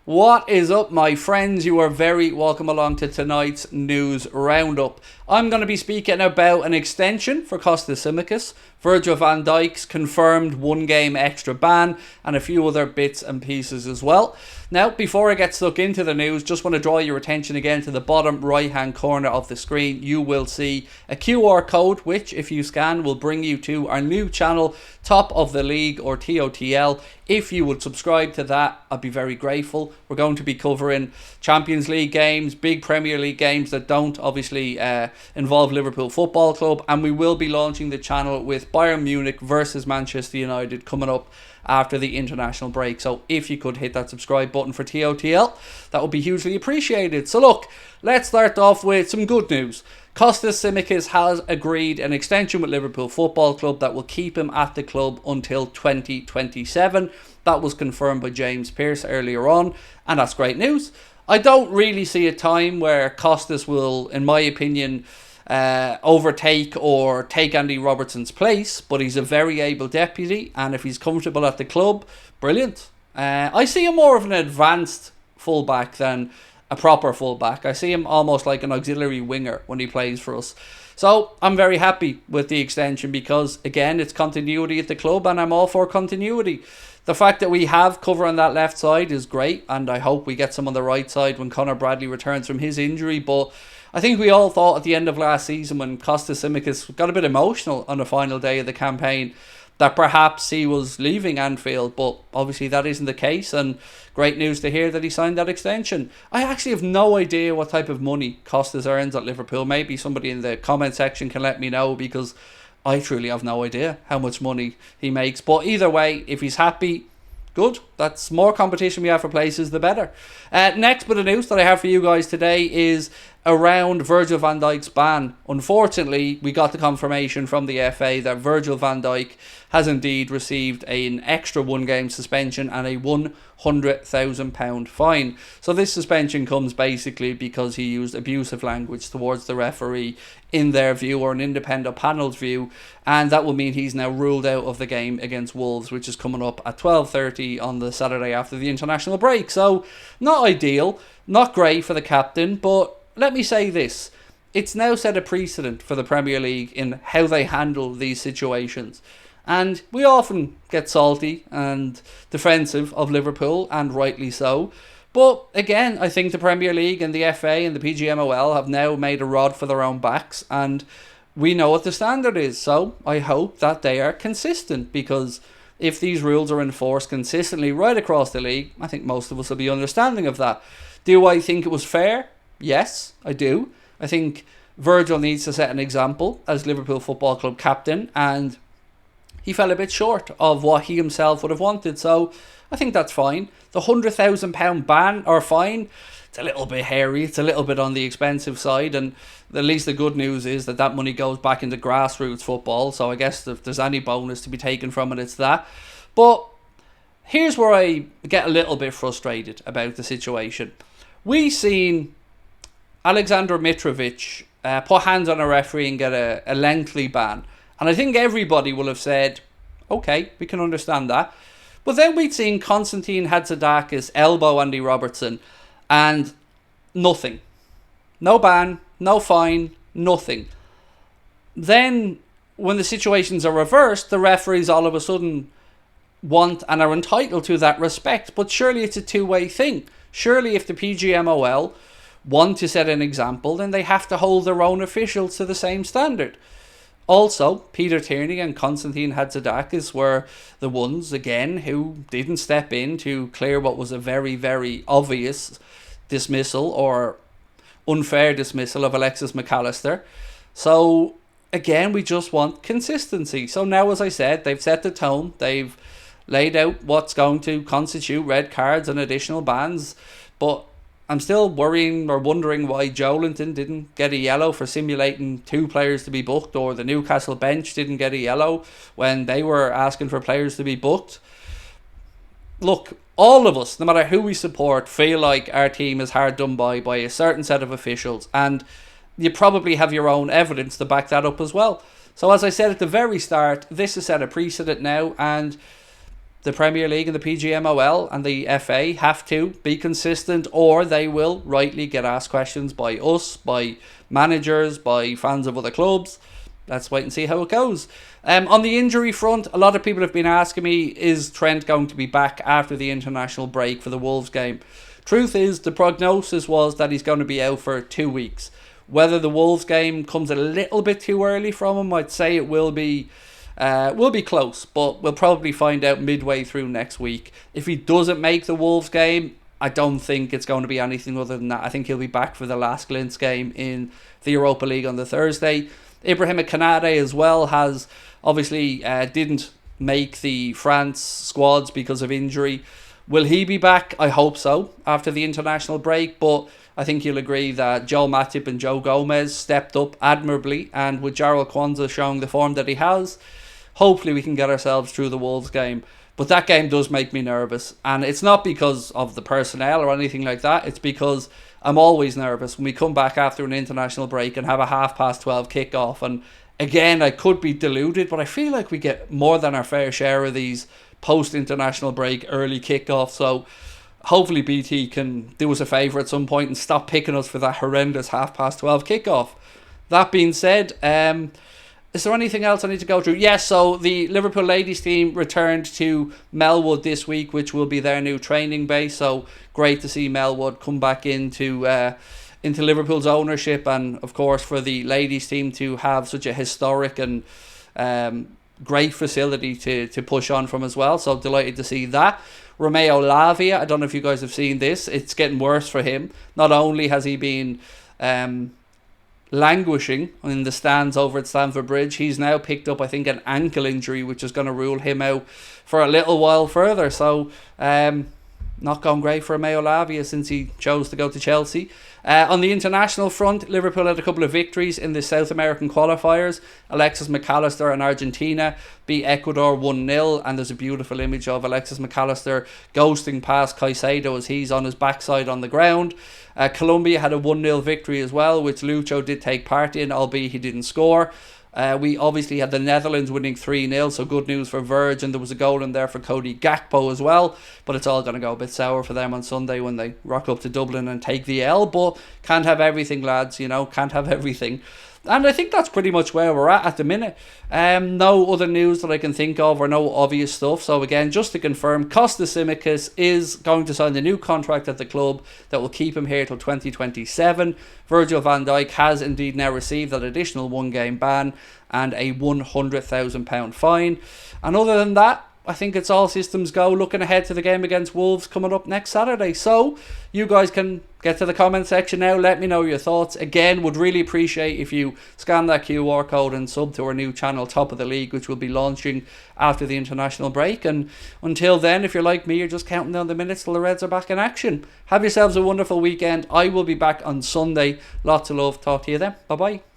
What is up, my friends? You are very welcome along to tonight's news roundup. I'm going to be speaking about an extension for Tsimikas, Virgil van Dijk's confirmed one-game extra ban, and a few other bits and pieces as well. Now, before I get stuck into the news, just want to draw your attention again to the bottom right-hand corner of the screen. You will see a QR code, which, if you scan, will bring you to our new channel, Top of the League, or TOTL. If you would subscribe to that, I'd be very grateful. We're going to be covering Champions League games, big Premier League games that don't obviously involve Liverpool Football Club, and we will be launching the channel with Bayern Munich versus Manchester United coming up after the international break. So if you could hit that subscribe button for TOTL, that would be hugely appreciated. So look, let's start off with some good news. Tsimikas has agreed an extension with Liverpool Football Club that will keep him at the club until 2027. That was confirmed by James Pearce earlier on, and that's great news. I don't really see a time where Costas will, in my opinion, overtake or take Andy Robertson's place, but he's a very able deputy, and if he's comfortable at the club, brilliant. I see him more of an advanced fullback than a proper fullback. I see him almost like an auxiliary winger when he plays for us. So I'm very happy with the extension because, again, it's continuity at the club, and I'm all for continuity. The fact that we have cover on that left side is great, and I hope we get some on the right side when Conor Bradley returns from his injury. But I think we all thought at the end of last season, when Tsimikas got a bit emotional on the final day of the campaign, that perhaps he was leaving Anfield, but obviously that isn't the case, and great news to hear that he signed that extension. I actually have no idea what type of money Costas earns at Liverpool. Maybe somebody in the comment section can let me know, because I truly have no idea how much money he makes. But either way, if he's happy, good. That's more competition we have for places, the better. Next bit of news that I have for you guys today is around Virgil van Dijk's ban. Unfortunately, we got the confirmation from the FA that Virgil van Dijk has indeed received an extra one-game suspension and a £100,000 fine. So this suspension comes basically because he used abusive language towards the referee in their view, or an independent panel's view, and that will mean he's now ruled out of the game against Wolves, which is coming up at 12:30 on the Saturday after the international break. So not ideal, not great for the captain, but let me say this. It's now set a precedent for the Premier League in how they handle these situations. And we often get salty and defensive of Liverpool, and rightly so. But again, I think the Premier League and the FA and the PGMOL have now made a rod for their own backs, and we know what the standard is. So I hope that they are consistent, because if these rules are enforced consistently right across the league, I think most of us will be understanding of that. Do I think it was fair? Yes, I do. I think Virgil needs to set an example as Liverpool Football Club captain, and he fell a bit short of what he himself would have wanted. So I think that's fine. The £100,000 ban or fine, it's a little bit hairy. It's a little bit on the expensive side, and at least the good news is that that money goes back into grassroots football. So I guess if there's any bonus to be taken from it, it's that. But here's where I get a little bit frustrated about the situation. We've seen Alexander Mitrovic put hands on a referee and get a lengthy ban. And I think everybody will have said, okay, we can understand that. But then we'd seen Konstantin Hadzidakis elbow Andy Robertson, and nothing. No ban, no fine, nothing. Then, when the situations are reversed, the referees all of a sudden want and are entitled to that respect. But surely it's a two-way thing. Surely if the PGMOL want to set an example, then they have to hold their own officials to the same standard. Also, Peter Tierney and Konstantin Hadzidakis were the ones, again, who didn't step in to clear what was a very, very obvious dismissal or unfair dismissal of Alexis McAllister. So, again, we just want consistency. So now, as I said, they've set the tone. They've laid out what's going to constitute red cards and additional bans. But I'm still worrying or wondering why Joelinton didn't get a yellow for simulating two players to be booked, or the Newcastle bench didn't get a yellow when they were asking for players to be booked. Look, all of us, no matter who we support, feel like our team is hard done by a certain set of officials, and you probably have your own evidence to back that up as well. So as I said at the very start, this has set a precedent now, and the Premier League and the PGMOL and the FA have to be consistent, or they will rightly get asked questions by us, by managers, by fans of other clubs. Let's wait and see how it goes. On the injury front, a lot of people have been asking me, is Trent going to be back after the international break for the Wolves game? Truth is, the prognosis was that he's going to be out for 2 weeks. Whether the Wolves game comes a little bit too early from him, I'd say it will be close, but we'll probably find out midway through next week. If he doesn't make the Wolves game, I don't think it's going to be anything other than that. I think he'll be back for the last Glints game in the Europa League on the Thursday. Ibrahim Kanate as well has obviously didn't make the France squads because of injury. Will he be back? I hope so after the international break, but I think you'll agree that Joel Matip and Joe Gomez stepped up admirably, and with Jarrell Kwanzaa showing the form that he has, hopefully we can get ourselves through the Wolves game. But that game does make me nervous, and it's not because of the personnel or anything like that. It's because I'm always nervous when we come back after an international break and have a 12:30 kickoff. And again, I could be deluded, but I feel like we get more than our fair share of these post-international break early kickoffs. So hopefully BT can do us a favour at some point and stop picking us for that horrendous 12:30 kickoff. That being said, is there anything else I need to go through? Yes, so the Liverpool ladies team returned to Melwood this week, which will be their new training base. So great to see Melwood come back into Liverpool's ownership, and of course for the ladies team to have such a historic and great facility to push on from as well. So delighted to see that. Romeo Lavia, I don't know if you guys have seen this. It's getting worse for him. Not only has he been languishing in the stands over at Stamford Bridge, he's now picked up, I think, an ankle injury, which is going to rule him out for a little while further. So not gone great for Romeo Lavia since he chose to go to Chelsea. On the international front, Liverpool had a couple of victories in the South American qualifiers. Alexis McAllister and Argentina beat Ecuador 1-0, and there's a beautiful image of Alexis McAllister ghosting past Caicedo as he's on his backside on the ground. Colombia had a 1-0 victory as well, which Lucho did take part in, albeit he didn't score. We obviously had the Netherlands winning 3-0, so good news for Verge, and there was a goal in there for Cody Gakpo as well, but it's all going to go a bit sour for them on Sunday when they rock up to Dublin and take the L. But can't have everything, lads, can't have everything. And I think that's pretty much where we're at the minute. No other news that I can think of, or no obvious stuff. So again, just to confirm, Kostas Tsimikas is going to sign a new contract at the club that will keep him here till 2027. Virgil van Dijk has indeed now received that additional 1-game ban and a £100,000 fine. And other than that, I think it's all systems go, looking ahead to the game against Wolves coming up next Saturday. So you guys can get to the comment section now. Let me know your thoughts. Again, would really appreciate if you scan that QR code and sub to our new channel, Top of the League, which will be launching after the international break. And until then, if you're like me, you're just counting down the minutes till the Reds are back in action. Have yourselves a wonderful weekend. I will be back on Sunday. Lots of love. Talk to you then. Bye-bye.